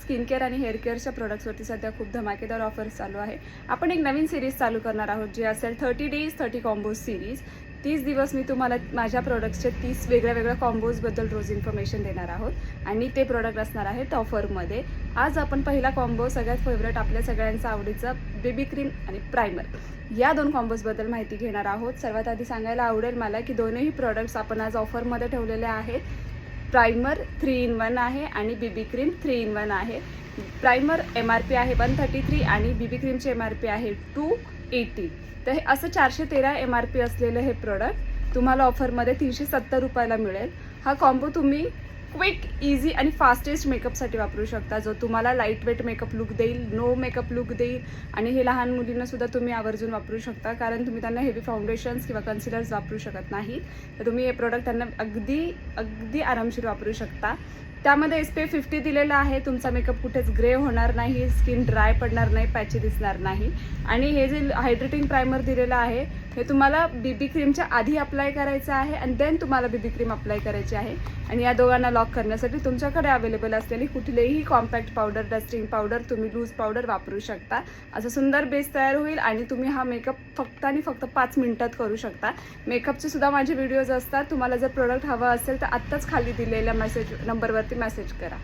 Skin care आणि hair केअरच्या प्रोडक्ट्सवरती सध्या खूप धमाकेदार ऑफर्स चालू आहे. आपण एक नवीन सिरीज चालू करणार आहोत जी असेल 30 डेज 30 कॉम्बोज सिरीज. 30 दिवस मी तुम्हाला माझ्या प्रोडक्ट्सचे 30 वेगळ्या कॉम्बोजबद्दल रोज इन्फॉर्मेशन देणार आहोत आणि ते प्रोडक्ट असणार आहेत ऑफरमध्ये. आज आपण पहिला कॉम्बो सगळ्यात फेवरेट आपल्या सगळ्यांचा आवडीचा बेबी क्रीम आणि प्रायमर या 2 कॉम्बोजबद्दल माहिती घेणार आहोत. सर्वात आधी सांगायला आवडेल मला की दोन्ही प्रोडक्ट्स आपण आज ऑफरमध्ये ठेवलेले आहेत. प्रायमर 3 in 1 आहे आणि बीबी क्रीम 3 in 1 आहे. प्रायमर MRP आहे 133 आणि बीबी क्रीमची MRP आहे 280. तर हे असं 413 MRP असलेलं हे प्रोडक्ट तुम्हाला ऑफरमध्ये 370 रुपयाला मिळेल. हा कॉम्बो तुम्ही क्विक, इझी आणि फास्टेस्ट मेकअपसाठी वापरू शकता, जो तुम्हाला लाईट वेट मेकअप लुक देईल, नो मेकअप लुक देईल. आणि हे लहान मुलींनासुद्धा तुम्ही आवर्जून वापरू शकता, कारण तुम्ही त्यांना हेवी फाउंडेशन्स किंवा कन्सिलर्स वापरू शकत नाही. तर तुम्ही हे प्रोडक्ट त्यांना अगदी आरामशीर वापरू शकता. त्यामध्ये SPF 50 दिलेलं आहे. तुमचा मेकअप कुठेच ग्रे होणार नाही, स्किन ड्राय पडणार नाही, पॅची दिसणार नाही. आणि हे जे हायड्रेटिंग प्रायमर दिलेलं आहे हे तुम्हाला बीबी क्रीमच्या आधी अप्लाय करायचं आहे आणि देन तुम्हाला बीबी क्रीम अप्लाय करायची आहे. आणि या दोघांना लॉक करण्यासाठी तुमच्याकडे अवेलेबल असलेली कुठलीही कॉम्पॅक्ट पावडर, डस्टिंग पावडर, तुम्ही लूज पावडर वापरू शकता. असं सुंदर बेस तयार होईल आणि तुम्ही हा मेकअप फक्त आणि फक्त 5 मिनिटात करू शकता. मेकअपचे सुद्धा माझे व्हिडिओज असतात. तुम्हाला जर प्रोडक्ट हवं असेल तर आत्ताच खाली दिलेल्या नंबरवरती मेसेज करा.